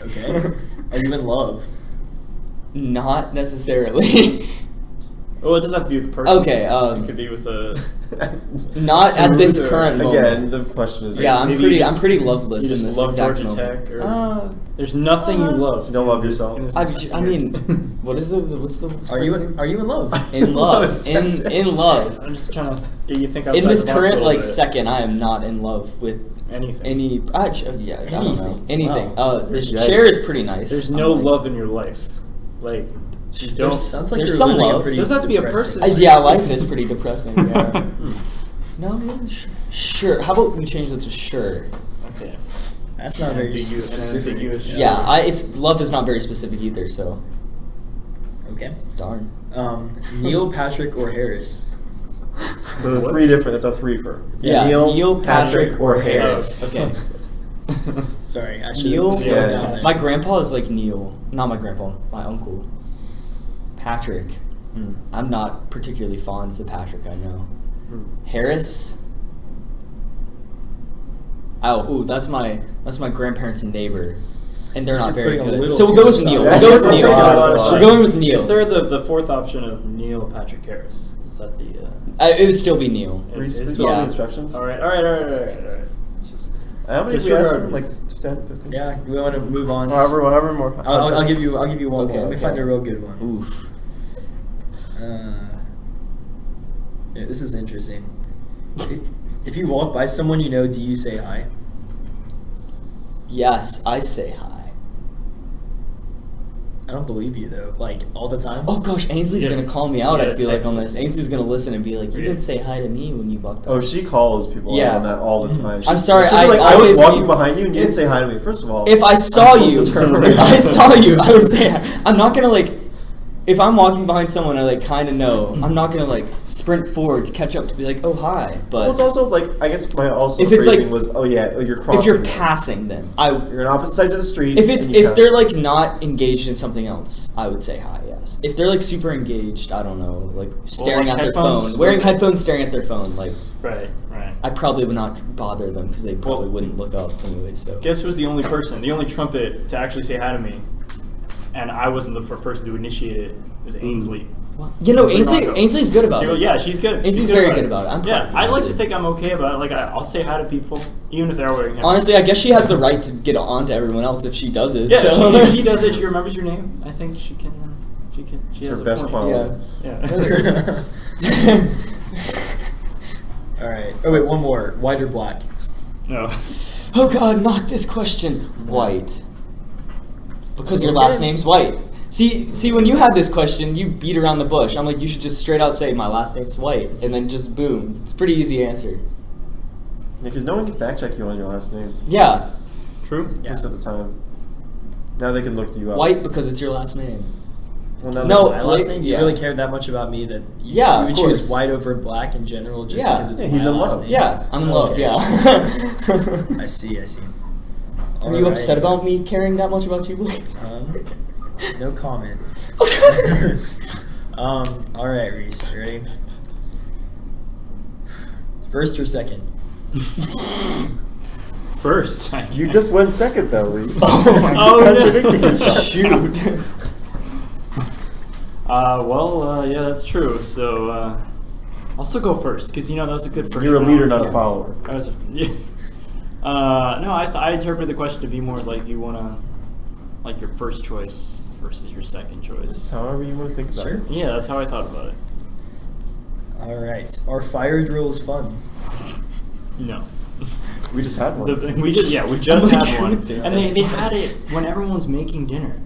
Okay. Are you in love? Not necessarily. Well, it doesn't have to be with a person. Okay, it could be with a. Not at this Food or- current Again, moment. the question is. Yeah, Maybe you I'm pretty loveless You in just this love exact Georgia moment. Tech, or there's nothing you love. You don't love yourself. in this I entire- mean, what is what's the Are you phrasing? are you in love? In love, in love. I'm just trying to get you think outside In this the box a current little like bit. second, I am not in love with Anything. any. I don't know anything. Wow. This Yikes. chair is pretty nice. There's I'm no like- love in your life. Like, you don't. Sounds like There's you're some living love. a pretty Doesn't have to be a depressing person. life. Yeah, life is pretty depressing. Yeah. No, yeah, sure. How about we change that to sure? Okay. That's not very Ambiguous- an specific. ambiguous- Yeah, it's love is not very specific either. So Okay. darn. Neil, Patrick, or Harris? So the three different. That's a three for. Yeah, Neil, Patrick, or Harris. Okay. Sorry, I should Neil. have slowed Yeah. down there. My grandpa is like Neil. Not my grandpa. My uncle. Patrick. I'm not particularly fond of the Patrick I know. Harris. Ooh, that's my grandparents' neighbor, and they're not You're very putting a good. little So we'll go with too Neil. much We'll go with That's Neil. taking a lot of We're shit. going with Neil. Is there the fourth option of Neil Patrick Harris? Is that the? It would still be Neil. Reese, Is- please follow yeah. the instructions. All right. Just. How many Just we asked for- them? Like 10, 15? Yeah, we want to move on. However more. I'll give you one Okay, more. Let me okay. find a real good one. Oof. Yeah, this is interesting. If you walk by someone you know, do you say hi? Yes, I say hi. I don't believe you though. Like all the time. Oh gosh, Ainsley's Yeah. gonna call me out. Yeah, I feel like text on him. this, Ainsley's gonna listen and be like, "You Yeah. didn't say hi to me when you walked Oh, up." she calls people Yeah. out on that all the time. I'm sorry, she'll be I like, I was always walking mean- behind you and you if- didn't say hi to me. First of all, If I saw I'm supposed you, to turn around. if I saw you, I would say hi. I'm not gonna like if I'm walking behind someone I like kind of know, I'm not gonna like sprint forward to catch up to be like, oh hi. But well, it's also like I guess my also if it's phrasing like was you're crossing. If you're passing them, you're on opposite sides of the street. If they're like not engaged in something else, I would say hi. Yes. If they're like super engaged, I don't know, like staring at their phone, wearing headphones, staring at their phone, like right. I probably would not bother them because they probably wouldn't look up anyway. So guess who's the only trumpet to actually say hi to me, and I wasn't the first person to initiate it. It was Ainsley. You know, Ainsley's good about it. Yeah, she's good. Ainsley's very good about it. I like to think I'm okay about it. Like, I'll say hi to people, even if they're wearing headphones. Honestly, I guess she has the right to get on to everyone else if she does it. Yeah, so. if she does it, she remembers your name. I think she can. She has her a best point. quality. Yeah. All right. Oh wait, one more. White or black? No. Oh God, not this question. White. Because your last name's White. See, when you had this question, you beat around the bush. I'm like, you should just straight out say, my last name's White, and then just boom. It's a pretty easy answer. Because no one can fact check you on your last name. Yeah. True? Yeah. Most of the time. Now they can look you up. White because it's your last name. Well, no, my last name. You really cared that much about me that you would choose white over black in general just because it's my last name. Yeah, I'm in love. Okay. Yeah. I see. Are you upset about me caring that much about you, Blake? No comment. All right, Reese, you ready? First or second? First. You just went second though, Reese. Contradicting yourself. Shoot. Yeah, that's true. So, I'll still go first because that was a good first. You're a leader, not a follower. No, I interpreted the question to be more as like, do you want to, like, your first choice versus your second choice? However you want to think about it. Yeah, that's how I thought about it. All right. Are fire drills fun? No. We just had one. We just had one. And they had it when everyone's making dinner.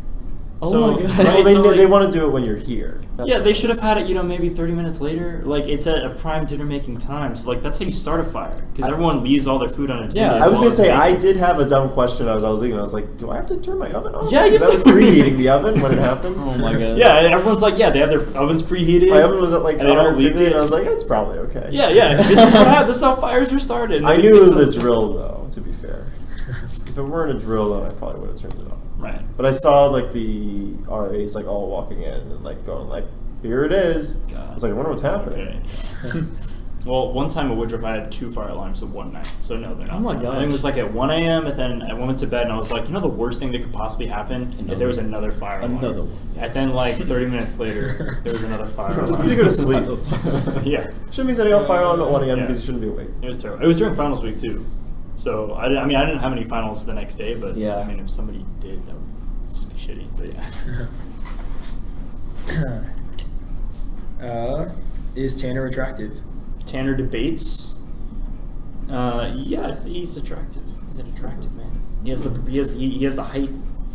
Oh my God. Right? Well, they want to do it when you're here. Yeah, they should have had it, maybe 30 minutes later. Like, it's at a prime dinner making time. So, like, that's how you start a fire. Because everyone leaves all their food on a table. Yeah, I was going to say, I did have a dumb question as I was leaving. I was like, do I have to turn my oven on? Yeah, I was preheating the oven when it happened. Oh my God. Yeah, and everyone's like, yeah, they have their ovens preheated. My oven was at like 150, and I was like, it's probably okay. Yeah. This is what happened. This is how fires are started. I knew it was a drill, though, to be fair. If it weren't a drill, then I probably would have turned it off. Right. But I saw like the RAs like all walking in and like going like, here it is. God. I was like, I wonder what's happening. Okay. Well, one time at Woodruff I had 2 fire alarms in one night. So no, they're not. Oh my God. I think it was like at 1 a.m. and then I went to bed and I was like, the worst thing that could possibly happen if there was another fire alarm. Another one. And then like 30 minutes later, there was another fire alarm. You go to sleep. Yeah. Shouldn't be setting off fire alarm at 1 a.m. because you shouldn't be awake. It was terrible. It was during finals week too. So I didn't have any finals the next day, but if somebody did, that would just be shitty. But yeah. Is Tanner attractive? Tanner debates. Yeah, he's attractive. He's an attractive man. He has the height.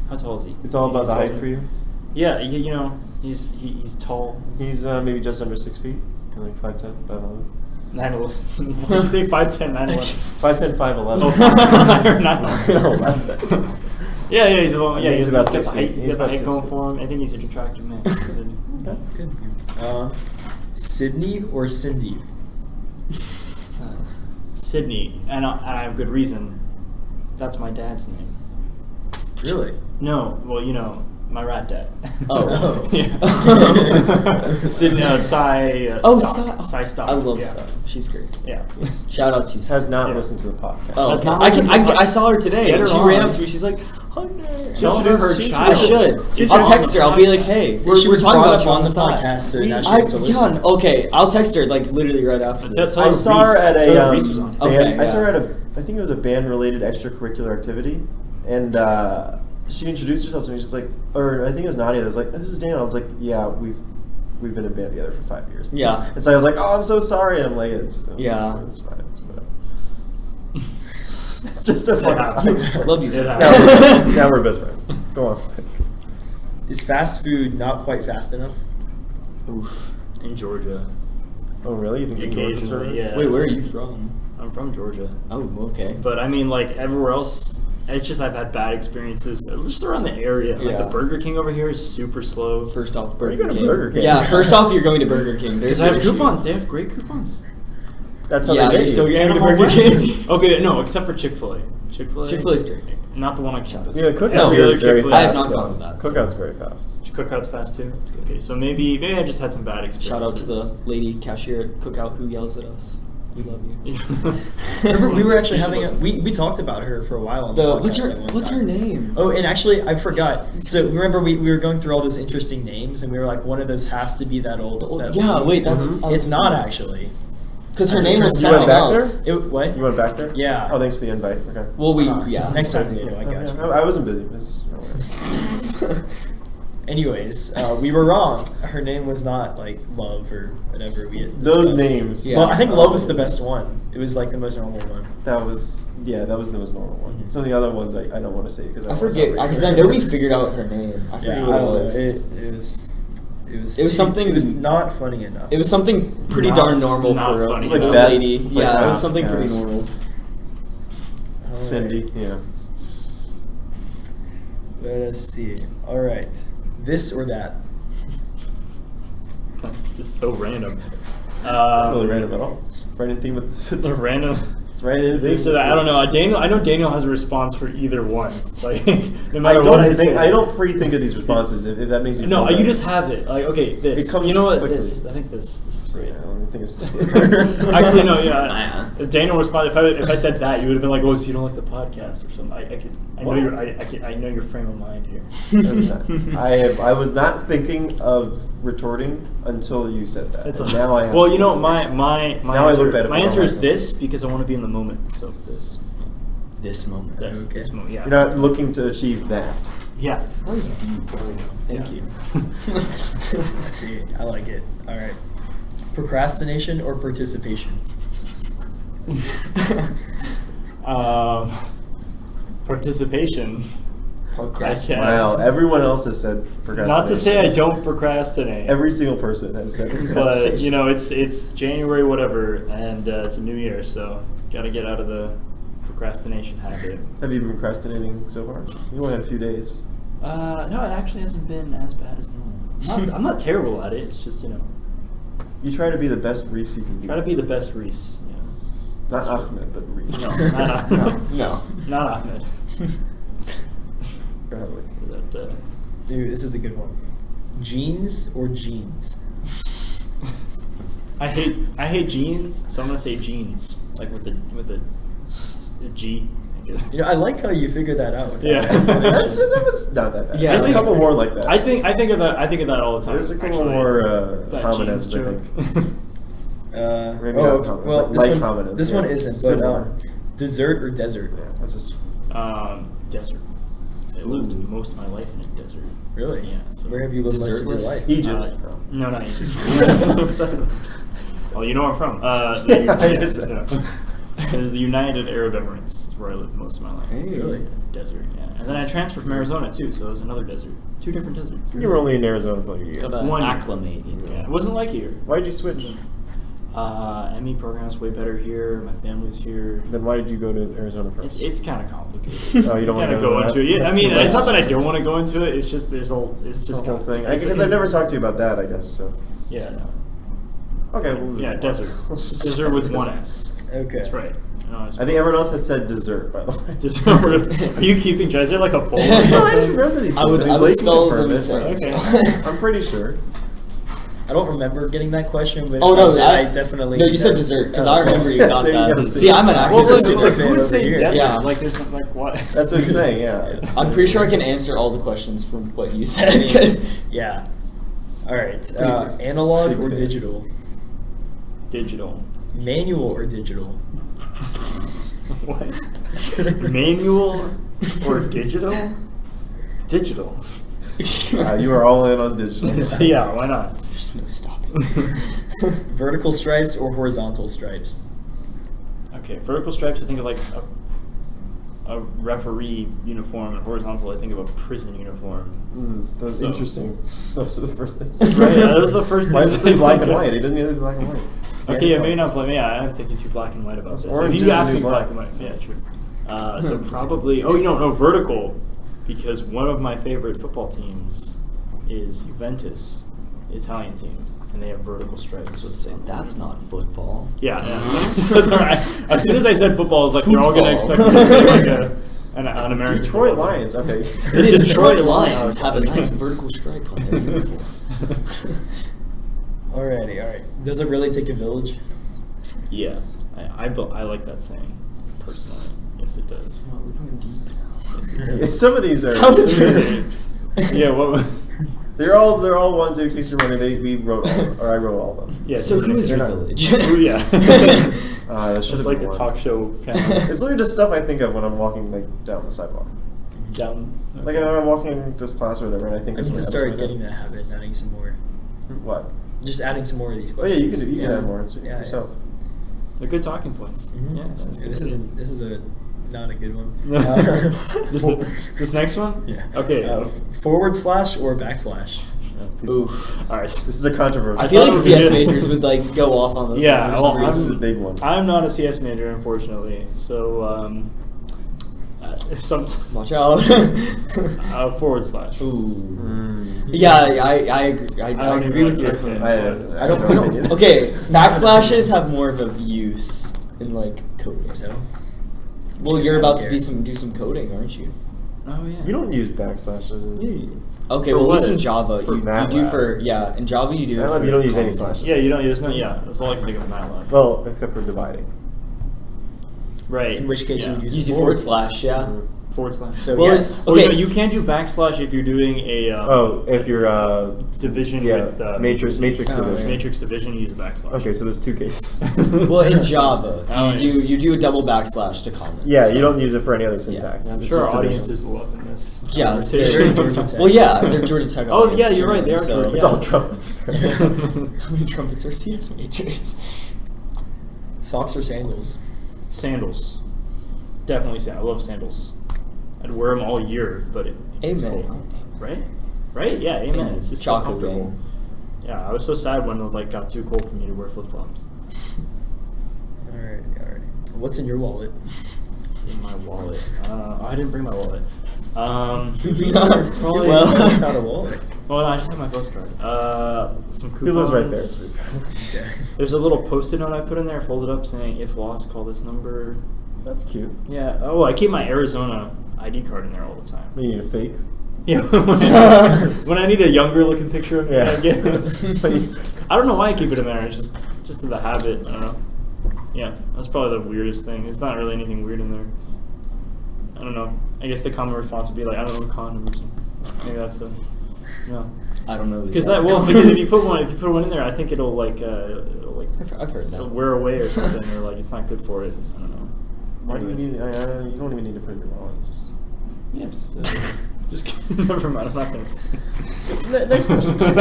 How tall is he? It's all about the height for you. Yeah, he's tall. He's maybe just under 6 feet, like 5'10", 5'11". 9'11". Did you say 5'10", 9'11"? 5'10", 5'11". Oh, 9'11". Yeah, he's about. Yeah, he's about 6 feet. He's got the height going for him. I think he's an attractive man. Good. Sydney or Cindy? Sydney, and I have good reason. That's my dad's name. Really? No, well, my rat dad. Oh. Yeah. Sydney, Cy Stock. I love Cy. She's great. Yeah. Shout out to you. Has not listened to the podcast. Oh, Has not I saw her today. Get her she on. ran up to me. She's like, Hunter. Tell her child. I should. I'll text her. I'll be like, hey, we're talking about you on the podcast, so now she has to listen. Okay, I'll text her like literally right after. I saw her at a Reese was on. I saw her at I think it was a band-related extracurricular activity, and she introduced herself to me. She's like, or I think it was Nadia. That was like, this is Dan. I was like, yeah, we've been in band together for 5 years. Yeah. And so I was like, oh, I'm so sorry. And I'm like, it's fine. It's whatever. It's just a fun side. Love you, sir. Now we're best friends. Go on. Is fast food not quite fast enough? Oof. In Georgia. Oh, really? You think occasionally? Yeah. Wait, where are you from? I'm from Georgia. Oh, okay. But I mean, like everywhere else, It's just I've had bad experiences just around the area. Like the Burger King over here is super slow. First off, Burger King. Yeah, first off, you're going to Burger King. Because they have coupons. They have great coupons. That's how they still going to Burger King. Okay, no, except for Chick-fil-A. Chick-fil-A's great. Not the one on campus. Yeah, Cookout is very fast. I have not gone to that. Cookout's very fast. Cookout's fast too. Okay, so maybe I just had some bad experiences. Shout out to the lady cashier at Cookout who yells at us. We love you. Remember, we were actually having we talked about her for a while on the podcast. What's her name? Oh, and actually, I forgot. So remember, we were going through all those interesting names, and we were like, one of those has to be that old. That's it's not actually. Because her name was something else. What? You went back there? Yeah. Oh, thanks for the invite. Okay. Well, next time, I got you. I wasn't busy. Anyways, we were wrong. Her name was not like Love or whatever we had discussed. Those names. Yeah. Well, I think Love was the best one. It was like the most normal one. That was the most normal one. Mm-hmm. Some of the other ones I don't want to say because I forget because I know we figured out her name. I forget what it was. It was something. It was not funny enough. It was something pretty darn normal for a lady. It was something pretty normal. Cindy. Yeah. Let us see. All right. This or that? That's just so random. Not really random at all. It's right in theme with the random. It's right in this or that. I don't know. I know Daniel has a response for either one. Like no matter I don't pre-think of these responses. If that makes you no, you just have it. Like okay, this. You know what? Quickly. This. I think this is great. I think it's actually no. Yeah. Daniel responded. If I said that, you would have been like, "Oh, so you don't like the podcast or something?" I know your frame of mind here. I was not thinking of retorting until you said that. Now I have. Well, you know my answer is this because I want to be in the moment. So this moment. This moment. Yeah. You're not looking to achieve that. Yeah. That was deep. Thank you. I see. I like it. All right. Procrastination or participation? Participation. Wow, everyone else has said procrastination. Not to say I don't procrastinate. Every single person has said procrastination. But it's January whatever, and it's a new year, so gotta get out of the procrastination habit. Have you been procrastinating so far? You only had a few days. No, it actually hasn't been as bad as normal. I'm not terrible at it. It's just You try to be the best Reese you can be. Try to be the best Reese. Yeah. Not Ahmed, but Reese. No, not Ahmed. No, not Ahmed. Dude, this is a good one. Jeans or jeans? I hate jeans, so I'm gonna say jeans, like with a G. I like how you figured that out. That's not that bad. Yeah, there's a couple more like that. I think of that all the time. There's a couple more homonyms, I think. This one isn't. But dessert or desert? Yeah, that's just desert. I lived most of my life in a desert. Really? Yeah. So where have you lived most of your life? Egypt. No, not Egypt. Well, you know where I'm from. It was the United Arab Emirates. That's where I lived most of my life. Hey, really? Desert, yeah. And then I transferred from Arizona too, so it was another desert. 2 different deserts. You were only in Arizona for like a year. Gotta acclimate. Yeah, it wasn't like here. Why did you switch? ME program's way better here. My family's here. Then why did you go to Arizona first? It's kind of complicated. Oh, you don't want to go into it. Yeah, I mean, it's not that I don't want to go into it. It's just the whole thing. Because I've never talked to you about that, I guess. So. Yeah. No. Okay. Well, yeah, desert. Desert with 1 S. Okay. That's right. No, I think everyone else has said dessert, by the way. Dessert. Are you keeping track? Is there like a poll? No, I just remember these things. I would spell them the same. Okay. I'm pretty sure. I don't remember getting that question, but I definitely. No, you said dessert because I remember you got that. See, I'm an active superfan. Who would say desert? Yeah. Like there's like what? That's what I'm saying. Yeah. I'm pretty sure I can answer all the questions from what you said. Yeah. All right. Analog or digital? Digital. Manual or digital? What? Manual or digital? Digital. You are all in on digital. Yeah, why not? There's no stopping. Vertical stripes or horizontal stripes? Okay, vertical stripes I think of like a referee uniform, and horizontal I think of a prison uniform. That's interesting. Those are the first things. Right, yeah, those are the first things. Why is it black and white? It doesn't need to be black and white. Okay, yeah, maybe not black. Yeah, I'm thinking too black and white about this. Orange if you ask me black and white, yeah, true. So probably. Oh, no, vertical, because one of my favorite football teams is Juventus, the Italian team, and they have vertical stripes. Let's say that's not football. Yeah. So as soon as I said football, I was like, they're all going to expect me to say like an American Detroit Lions. Okay. The Detroit Lions have a nice vertical stripe on their uniform. Alrighty. Does it really take a village? Yeah, I like that saying personally. Yes, it does. We're going deep now. Yes, it does. Some of these are. Yeah, what? They're all ones that case of money. We wrote all, or I wrote all of them. Yeah. So who is your village? Yeah. It's like a talk show kind of. It's literally just stuff I think of when I'm walking down the sidewalk. Down. Okay. Like I'm walking this class or whatever, and I think I need to start getting that habit, adding some more. What? Just adding some more of these Oh questions. yeah, you can add more yourself. They're good talking points. Mm-hmm. Yeah. This is not a good one. This next one? Yeah. Okay. / or /. Oof. All right. This is a controversy. I feel like CS majors would like go off on this. Yeah, one. This is a big one. I'm not a CS major, unfortunately. So, Watch out. / Ooh. Yeah, I agree. I agree with your opinion. I don't. Okay, backslashes have more of a use in like coding. So. Well, you're about to do some coding, aren't you? Oh yeah. You don't use backslashes. Okay, For well, what? at least in Java, For you do MATLAB. in Java you do. MATLAB, you don't use any slashes. Yeah, you don't use that's all I can think of in MATLAB. Well, except for dividing. Right. In which case you would use you do forward /, yeah. Mm-hmm. /. So Well, yes. okay. Oh, no, you can't do / if you're doing a. If you're division with matrix division. Matrix division, you use a /. Okay, so there's two cases. Well, in Java, Oh, you do a double / to comment. Yeah, so. you don't use it for any other syntax. I'm It's sure our just audience division. is loving this. Yeah, it's conversation. very Georgia Tech. Well, yeah, they're Georgia Tech. Oh, audience, yeah, you're right, they are so- Georgia. It's all trumpets. How many trumpets are CS majors? Socks or sandals? Sandals. Definitely sandals. I love sandals. I'd wear them all year, but it's Amen. cool. Right? Right? Yeah, amen. It's just so Chocolate comfortable. rain. Yeah, I was so sad when it got too cold for me to wear flip-flops. Alright. What's in your wallet? It's in my wallet. I didn't bring my wallet. Probably Well- not a wallet. Well, no, I just have my postcard. Some coupons. He lives right there. Okay. There's a little post-it note I put in there, folded up, saying, "If lost, call this number." That's cute. Yeah. Oh, I keep my Arizona ID card in there all the time. You need a fake. Yeah. When I need a younger-looking picture of me, Yeah. I guess. I don't know why I keep it in there. It's just to the habit. I don't know. Yeah, that's probably the weirdest thing. It's not really anything weird in there. I don't know. I guess the common response would be like, I don't know what condoms. Maybe that's the. No. I don't know. Because because if you put one in there, I think it'll like I've heard it'll that. wear away or something, or like it's not good for it. I don't know. Why do you Anyways. need? You don't even need to put it in your wallet. Yeah, just never mind. I'm not gonna say. Next question. We can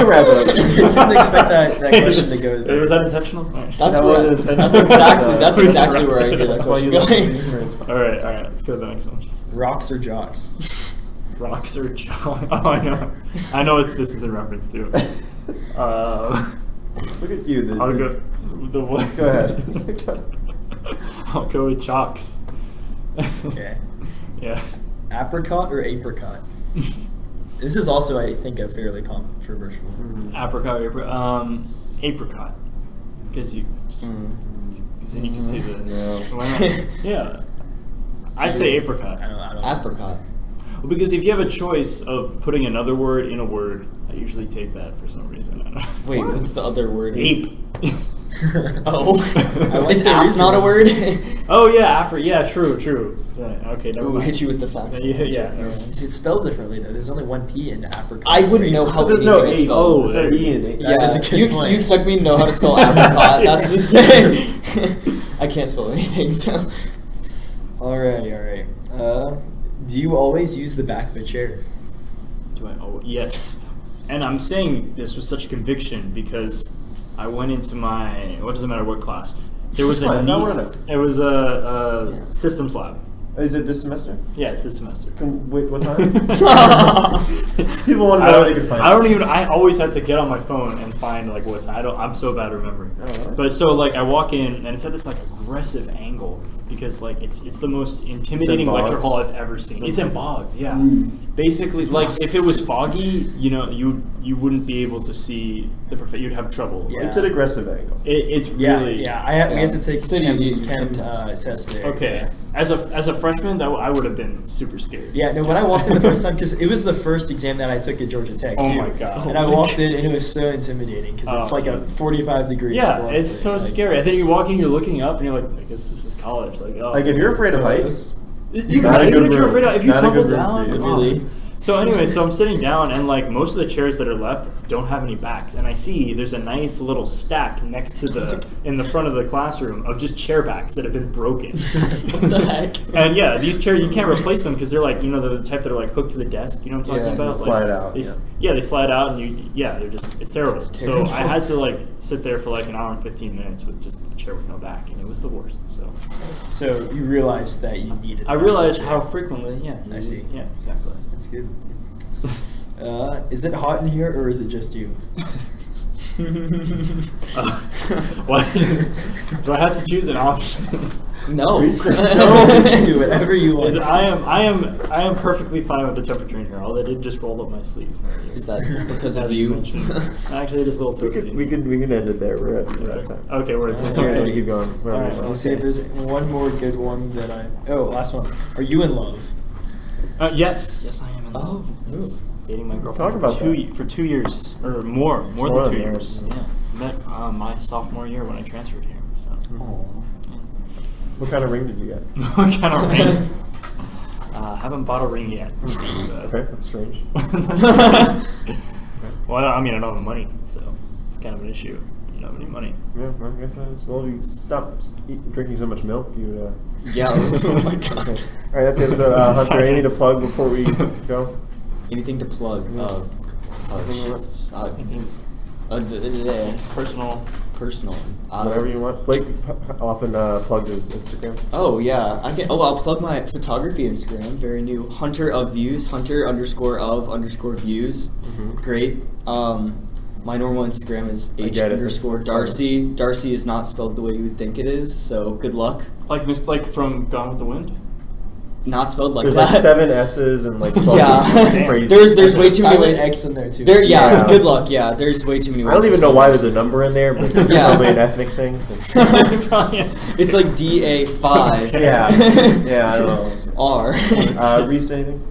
wrap it up. Didn't expect that question to go there. Was that intentional? All right. That's That where. wasn't intentional. That's exactly where I hear that That's why question you love going. the experience. All right. Let's go to the next one. Rocks or jocks? Rocks or John? Oh, I know this is in reference to. Look at you. I'll go. The what? Go ahead. I'll go with chalks. Okay. Yeah. Apricot or apricot? This is also, I think, a fairly controversial. Apricot. Apricot. Because then you can see the. No. Why not? Yeah. I'd say apricot. I don't know. Apricot. Well, because if you have a choice of putting another word in a word, I usually take that for some reason. I don't know. Wait, what's the other word? Ape. Oh, I like is the app reason. not a word? Oh yeah, yeah, true. Yeah, okay, never Ooh, mind. hit you with the facts. Yeah. It's spelled differently though. There's only one P in apricot. I wouldn't know how There's anything no is A. spelled. Is there E in it? That is a good you point. expect me to know how to spell apricot? That's the thing. I can't spell anything, so. Alrighty. Do you always use the back of a chair? Do I? Oh, yes. And I'm saying this with such conviction because I went into what doesn't matter what class. There was a it was a systems lab. Is it this semester? Yeah, it's this semester. Wait, what time? People want to know where they can find it. I always have to get on my phone and find what time. I'm so bad at remembering. Oh, really? But so I walk in and it's at this aggressive angle, because like it's the most intimidating lecture hall I've ever seen. It's in Boggs, yeah. Basically, like if it was foggy, you wouldn't be able to see the professor. You'd have trouble. Yeah. It's an aggressive angle. It's really we had to take chem test there. Okay, as a freshman, I would have been super scared. Yeah, no. When I walked in the first time, because it was the first exam that I took at Georgia Tech. Oh too. my god! And I walked in, and it was so intimidating because it's like a 45 degree. Yeah, it's so scary. I think you walk in, you're looking up, and you're like, I guess this is college. Like if you're afraid of heights, if you're afraid of, if you tumble down, really. So anyway, so I'm sitting down, and like most of the chairs that are left don't have any backs, and I see there's a nice little stack next to in the front of the classroom of just chair backs that have been broken. What the heck? And yeah, these chairs you can't replace them because they're like they're the type that are like hooked to the desk. You know what I'm talking about? They slide out. They slide out, and they're just it's terrible. So I had to like sit there for like an hour and 15 minutes with just a chair with no back, and it was the worst. So you realized that you needed. I realized how frequently. Yeah. I see. Yeah, exactly. That's good. Is it hot in here, or is it just you? What? Do I have to choose an option? No. You can do whatever you want. I am perfectly fine with the temperature in here. All I did just roll up my sleeves. Is that because of you? Actually, it is a little toasty. We can end it there. We're at time. Okay, we're at time. So we keep going. All right, Let's see if there's one more good one that last one. Are you in love? Yes, I am in love. Yes. Dating my girlfriend for 2 years or more than 2 years. Yeah, met my sophomore year when I transferred here. So. What kind of ring did you get? What kind of ring? Haven't bought a ring yet. Okay, that's strange. Well, I don't have money, so it's kind of an issue. You don't have any money. Yeah, I guess that is. Well, you stop drinking so much milk, you. Yeah. Oh my god. Okay. All right, that's the episode. Hunter, anything to plug before we go? Anything to plug? Personal. Whatever you want. Blake often plugs his Instagram. Oh yeah, I'll plug my photography Instagram. Very new. Hunter of Views. Hunter_of_views. Mm-hmm. Great. My normal Instagram is H_Darcy. Darcy is not spelled the way you would think it is, so good luck. Like from Gone with the Wind? Not spelled like there's that. There's like 7 S's and like 12 crazy. There's way too many ways. X in there too. Good luck. Yeah, there's way too many ways. I don't even know why there's a number in there, but it's probably an ethnic thing. It's like DA5. Yeah, I don't know. R. Reese, anything?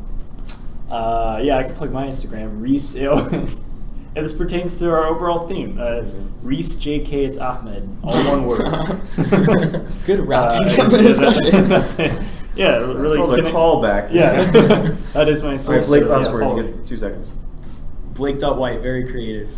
Yeah, I can plug my Instagram, Reese. And this pertains to our overall theme. It's Reese, JK, it's Ahmed. All one word. Good rap. That's it. Yeah, that's really. Called a callback. Yeah, that is my Instagram. All right, Blake, last word. You get 2 seconds. Blake.White, very creative.